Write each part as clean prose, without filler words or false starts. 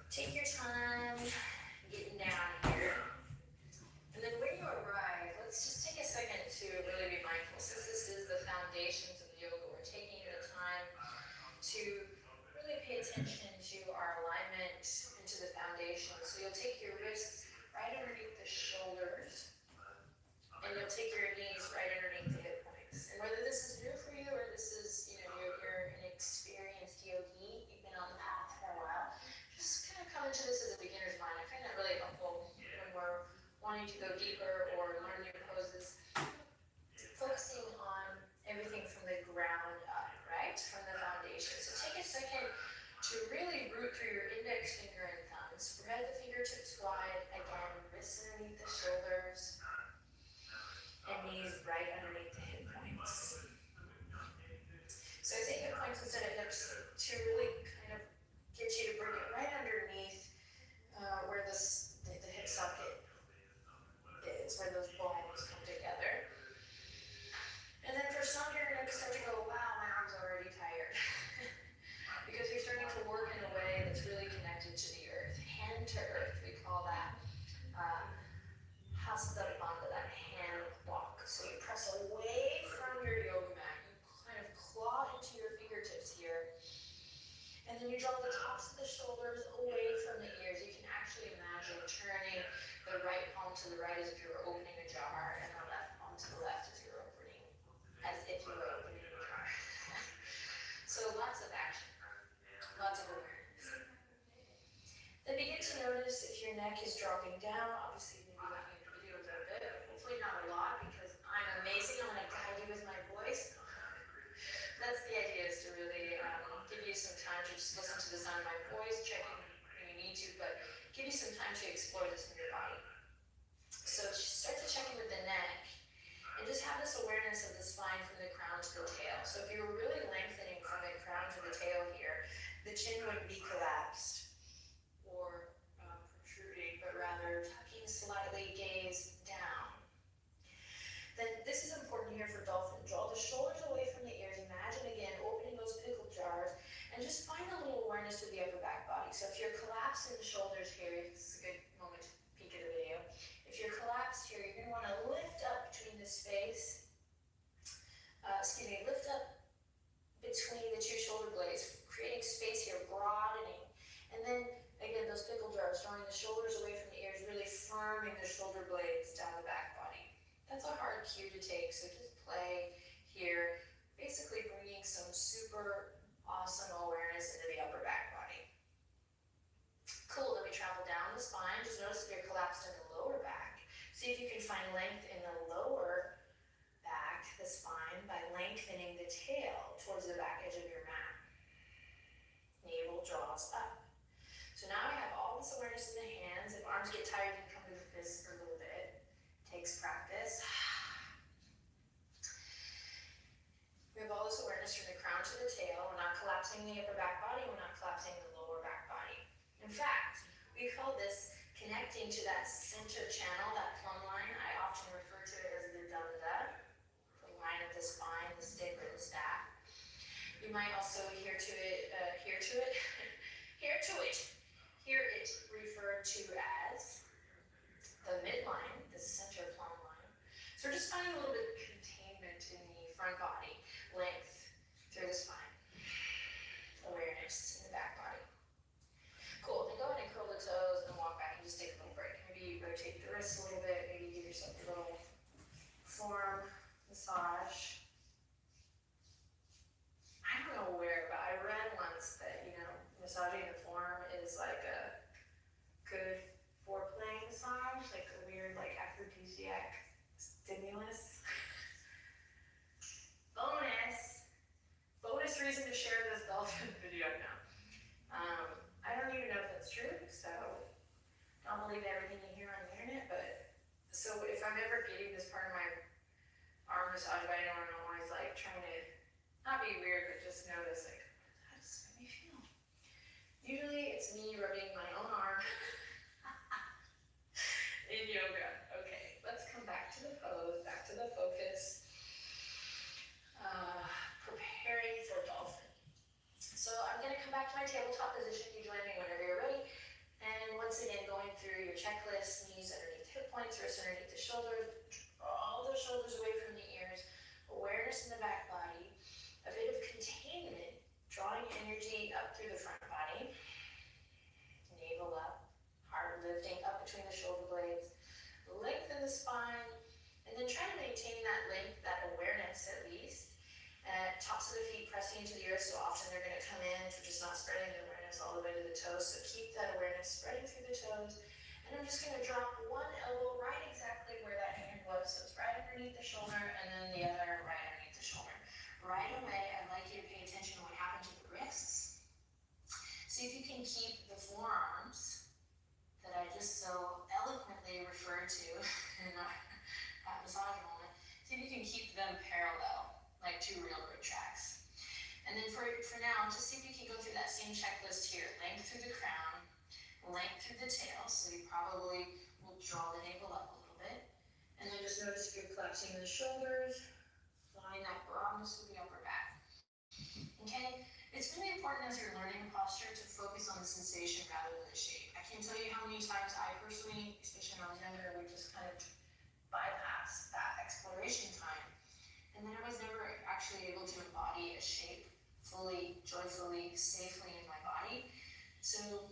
Take your time getting down here. And then when you arrive, let's just take a second to really be mindful. Since this is the foundations of yoga, we're taking the time to really pay attention to our alignment into the foundation. So you'll take your wrists right underneath the shoulders, and you'll take your knees right underneath the hip points. And whether this is new for you or this is, you're an experienced yogi, you've been on the path for a while, just kind of come into this as a beginner's mind. I find that really helpful when we're wanting to go deeper or learn new poses. Focusing on everything from the ground up, right? From the foundation. So take a second to really root through your index finger and thumb. Spread the fingertips wide. Again, wrists underneath the shoulders and knees right underneath the hip points. So I say hip points instead of hips to really kind of get you to bring it right underneath where the hip socket is, where those bones come together. And then for some, you're going to start to go, wow, my arm's already tired. Because you're starting to work in a way that's really connected to the earth. Hand to earth, we call that hasta bandha, that hand walk. So you press away from your yoga mat. You kind of claw into your fingertips here. And then you draw the tops of the shoulders away from the ears. You can actually imagine turning the right palm to the right as if you were opening a jar, and the left palm to the left as if you were opening a jar. So lots of action, lots of awareness. Then begin to notice if your neck is dropping down. Obviously, maybe looking at the video a little bit, hopefully not a lot, because I'm amazing. I'm going to guide you with my voice. That's the idea, is to really give you some time to just listen to the sound of my voice, checking when you need to, but give you some time to explore this in your body. So just start to check in with the neck, and just have this awareness of the spine from the crown to the tail. So if you were really lengthening from the crown to the tail here, the chin wouldn't be collapsed or protruding, but rather tucking slightly, gaze down. Then this is important here for dolphin. Draw the shoulders away from the ears. Imagine again opening those pickle jars, and just find a little awareness with the upper back body. So if you're collapsed in the shoulders here, this is a good moment to peek at the video. If you're collapsed here, you're going to want to lift up between the space. Lift up between the two shoulder blades, creating space here, broadening. And then again, those pickle jars, drawing the shoulders away from the ears, really firming the shoulder blades down the back body. That's a hard cue to take, so just play here, basically bringing some super awesome awareness into the upper back body. Cool, then we travel down the spine. Just notice if you're collapsed in the lower back. See if you can find length in the lower back, the spine, by lengthening the tail towards the back edge of your mat. Navel draws up. So now we have all this awareness in the hands. If arms get tired, you can come to the fists for a little bit. Takes practice. We have all this awareness from the crown to the tail. We're not collapsing the upper back body. We're not collapsing the lower back body. In fact, we call this connecting to that center channel, that plumb line. I often refer to it as the dunda, the line of the spine, the stick or the staff. You might also hear it referred to as the midline, the center plumb line. So we're just finding a little bit of containment in the front body, length through the spine, awareness in the back body. Cool, then go ahead and curl the toes and walk back and just take a little break. Maybe rotate the wrists a little bit, maybe give yourself a little form massage. I don't know where, but I read once that, massaging the form is like a good foreplay massage, like a weird, aphrodisiac stimulus. Bonus reason to share this dolphin video now. I don't even know if that's true, so don't believe everything you hear on the internet, but so if I'm ever getting this part of my arm massage by anyone, I'm always trying to not be weird, but just notice how does this make me feel? Usually it's me rubbing my own arm in yoga. Okay, let's come back to the pose, back to the focus. Preparing for dolphin. So I'm going to come back to my tabletop position. You join me whenever you're ready. tops of the feet pressing into the earth, so often they're going to come in, which is not spreading the awareness all the way to the toes. So keep that awareness spreading through the toes. And I'm just going to drop one elbow right exactly where that hand was. So it's right underneath the shoulder, and then the other right underneath the shoulder. Right away, I'd like you to pay attention to what happened to the wrists. See if you can keep the forearms that I just so eloquently referred to in that massage moment. See if you can keep them parallel, like two railroad tracks. And then for now, just see if you can go through that same checklist here. Length through the crown, length through the tail, so you probably will draw the navel up a little bit. And then just notice if you're collapsing the shoulders, find that broadness of the upper back. Okay? It's really important as you're learning posture to focus on the sensation rather than the shape. I can't tell you how many times I personally, especially when I was younger, would just kind of bypass that exploration time. And then I was never actually able to embody a shape fully, joyfully, safely in my body. So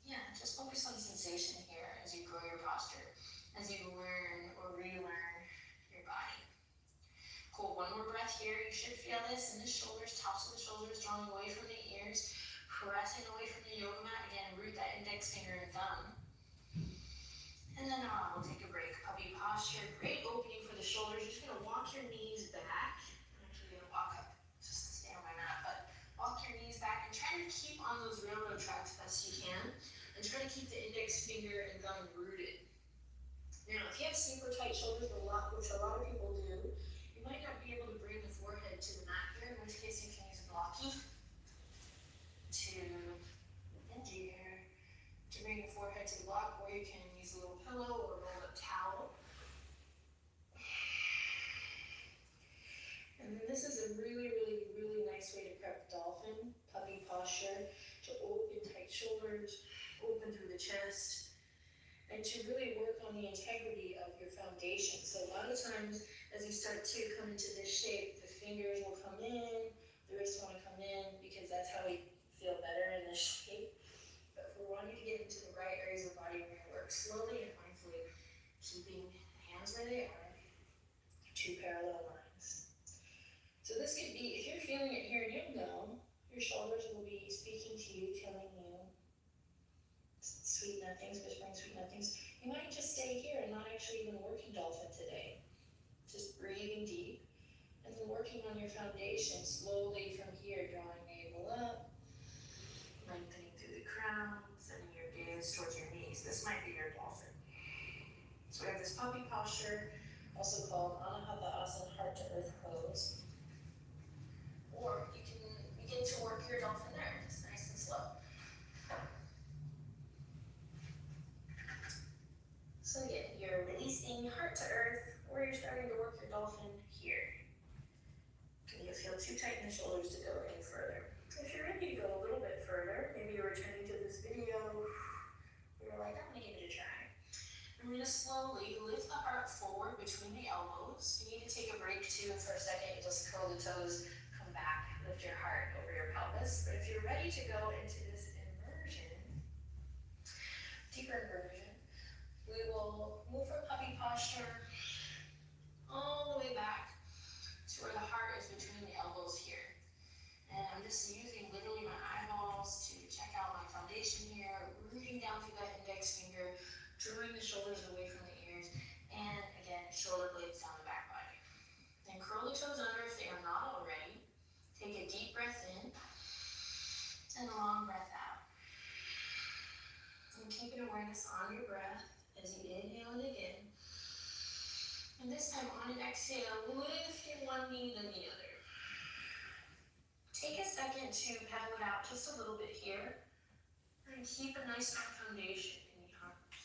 yeah, just focus on sensation here as you grow your posture, as you learn or relearn your body. Cool, one more breath here. You should feel this in the shoulders, tops of the shoulders, drawing away from the ears, pressing away from the yoga mat. Again, root that index finger and thumb. And then we'll take a break. Puppy posture, great opening for the shoulders. You're just gonna walk your knees back. I'm actually gonna walk up just to stay on my mat, but walk your knees back and try to keep on those railroad tracks best you can. And try to keep the index finger and thumb rooted. Now, if you have super tight shoulders, which a lot of people do, you might not be able to bring the forehead to the mat here, in which case you can use a blocky to Benji here to bring the forehead to the block, or you can use a little pillow or rolled up towel. And then this is a really, really, really nice way to prep dolphin, puppy posture, to open tight shoulders, open through the chest, and to really work on the integrity of your foundation. So a lot of times, as you start to come into this shape, the fingers will come in, the wrists want to come in, because that's how we feel better in this shape. But if we're wanting to get into the right areas of the body, we're going to work slowly and mindfully, keeping the hands where they are, two parallel lines. So this could be, if you're feeling it here, you'll know, your shoulders will be speaking to you, telling you sweet nothings, whispering sweet nothings. You might just stay here and not actually even working dolphin today. Just breathing deep and then working on your foundation slowly from here, drawing navel up, lengthening through the crown, sending your gaze towards your knees. This might be your dolphin. So we have this puppy posture, also called Anahata Asana, heart to earth pose. Or you can begin to work your dolphin there, just nice and slow. So again, you're releasing heart to earth, or you're starting to work your dolphin here. Can you feel too tight in the shoulders to go any further? If you're ready to go a little bit further, maybe you're returning to this video, you're like, I'm gonna give it a try. I'm gonna slowly lift the heart forward between the elbows. You need to take a break too for a second, you just curl the toes, come back, lift your heart over your pelvis. But if you're ready to go into this inversion, deeper inversion, we will move from puppy posture all the way back to where the heart is between the elbows here. And I'm just using literally my eyeballs to check out my foundation here, rooting down through that index finger, drawing the shoulders away from the ears, and again, shoulder blades down the back body. Then curl the toes under if they are not already. Take a deep breath in and a long breath out. And keep an awareness on your breath as you inhale it again. And this time on an exhale, lifting one knee then the other. Take a second to pedal it out just a little bit here. And keep a nice strong foundation in the arms.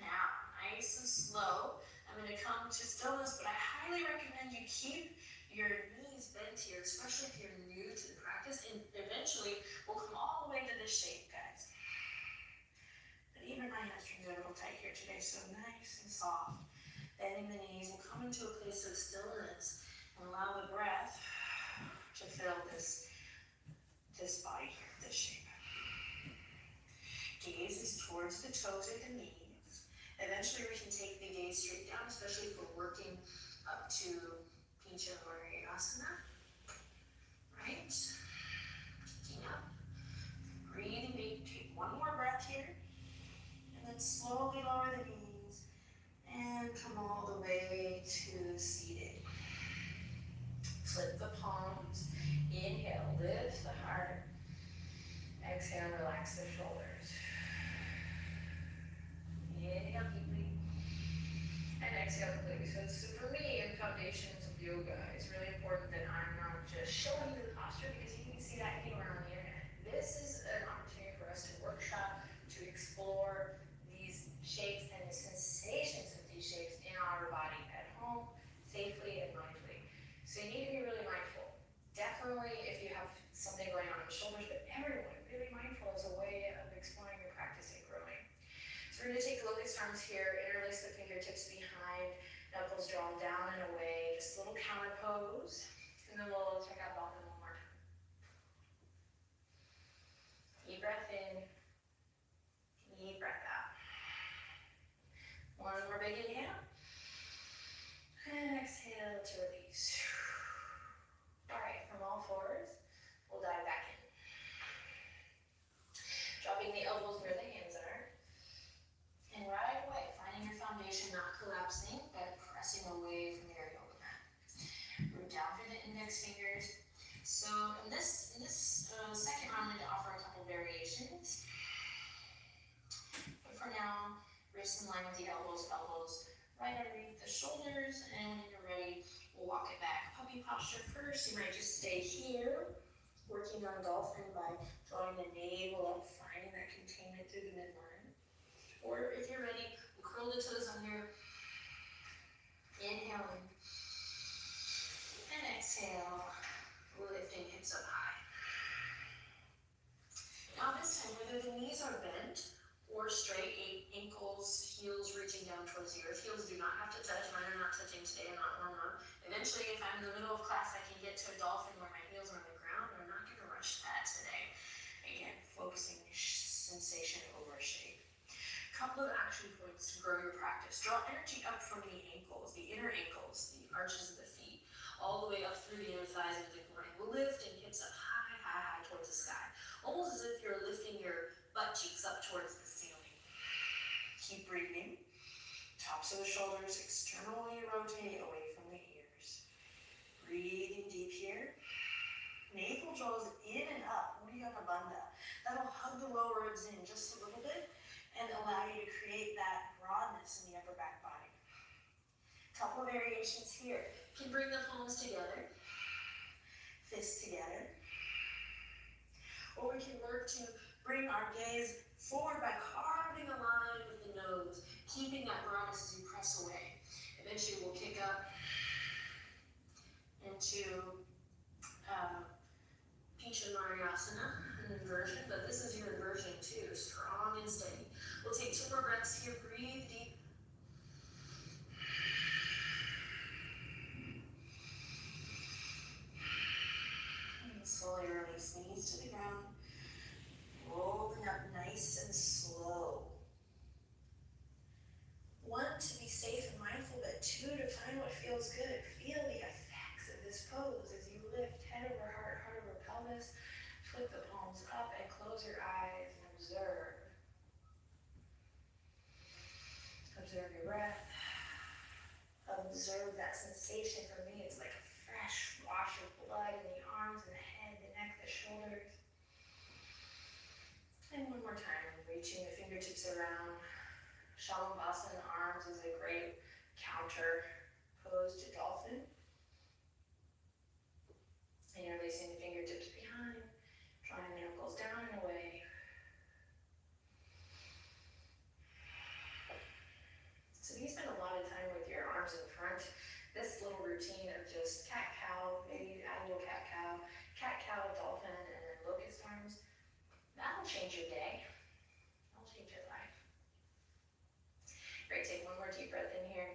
Now, nice and slow, I'm going to come to stillness, but I highly recommend you keep your knees bent here, especially if you're new to the practice, and eventually we'll come all the way to this shape, guys. But even my hamstrings are a little tight here today, so nice and soft. Bending the knees, we'll come into a place of stillness and allow the breath to fill this body here, this shape. Gaze is towards the toes or the knees. Eventually we can take the gaze straight down, especially if we're working up to Pincha Asana. Right? Picking up. Breathing deep. Take one more breath here. And then slowly lower the knees. And come all the way to seated. Flip the palms. Inhale, lift the heart. Exhale, relax the shoulders. Inhale deeply. And exhale completely. So for me, in foundations of yoga, it's really important that I'm not just showing you the posture because you can see that anywhere on the internet. This is an opportunity for us to workshop, to explore these shapes and the sensations of these shapes in our body at home, safely and mindfully. So you need to be really mindful. Definitely if you have something going on in the shoulders, but everyone, really mindful as a way of exploring your practice and growing. So we're going to take locust arms here, interlace the fingertips behind, knuckles drawn down and away, just a little counter pose, and then we'll check out dolphin one more time. Deep breath in, deep breath out. One more big inhale, and exhale to release. All right, from all fours, we'll dive back in. Dropping the elbows where the hands are. And right away, finding your foundation, not collapsing, but pressing away from your yoga mat. Root down through the index fingers. So in this second round, I'm going to offer a couple variations. But for now, wrists in line with the elbows right underneath the shoulders, and when you're ready, we'll walk it back. Puppy posture first. You might just stay here, working on dolphin by drawing the navel up, finding that containment through the midline. Or if you're ready, we'll curl the toes under, inhaling, and exhale, lifting hips up high. Now this time, whether the knees are bent or straight, ankles, heels reaching down towards the earth. Heels do not have to touch. Mine are not touching today. I'm not warm up. Eventually, if I'm in the middle of class, I can get to a dolphin where my heels are on the ground. I'm not going to rush that today. Again, focusing sensation over shape. Couple of action points to grow your practice. Draw energy up from the ankles, the inner ankles, the arches of the feet, all the way up through the inner thighs into the groin. Lifting hips up high towards the sky. Almost as if you're lifting your butt cheeks up towards the ceiling. Keep breathing. Tops of the shoulders externally rotate away from the ears. Breathing deep here. Navel draws in and up, Uddiyana Bandha. That'll hug the lower ribs in just a little bit and allow you to create that broadness in the upper back body. Couple variations here. You can bring the palms together, fists together. Or we can work to bring our gaze forward by carving a line with the nose, keeping that broadness as you press away. Eventually we'll kick up into Pincha Asana, an inversion, but this is your inversion too, strong and steady. We'll take 2 more breaths here, breathe deep. And slowly release knees to the ground. Rolling up nice and slow. 1, to be safe and mindful, but 2, to find what feels good. Feel the effects of this pose as you lift head over heart, heart over pelvis. Flip the palms up and close your eyes and observe. Observe your breath. Observe that sensation. For me, it's like a fresh wash of blood in the arms and the head, the neck, the shoulders. And one more time, reaching the fingertips around. Shalabhasana arms is a great counter pose to dolphin. And you're releasing the fingertips behind, drawing the knuckles down and away. So you spend a lot of time with your arms in front. This little routine of just cat-cow, maybe add a little cat-cow, cat-cow, dolphin, and then locust arms, that'll change your day. That'll change your life. Great, take one more deep breath in here.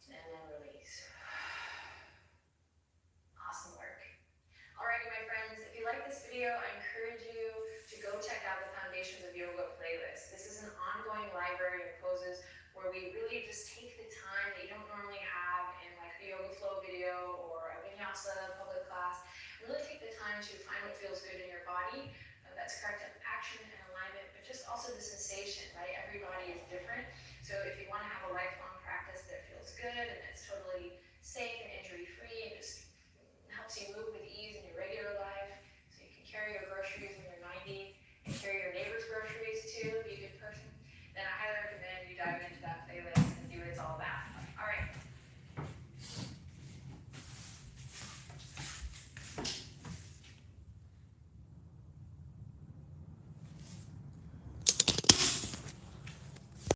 And then release. Awesome work. Alrighty, my friends, if you like this video, I encourage you to go check out the Foundations of Yoga playlist. This is an ongoing library of poses where we really just take the time that you don't normally have vinyasa, public class. Really take the time to find what feels good in your body. That's correct action and alignment, but just also the sensation, right? Every body is different. So if you want to have a lifelong practice that feels good and it's totally safe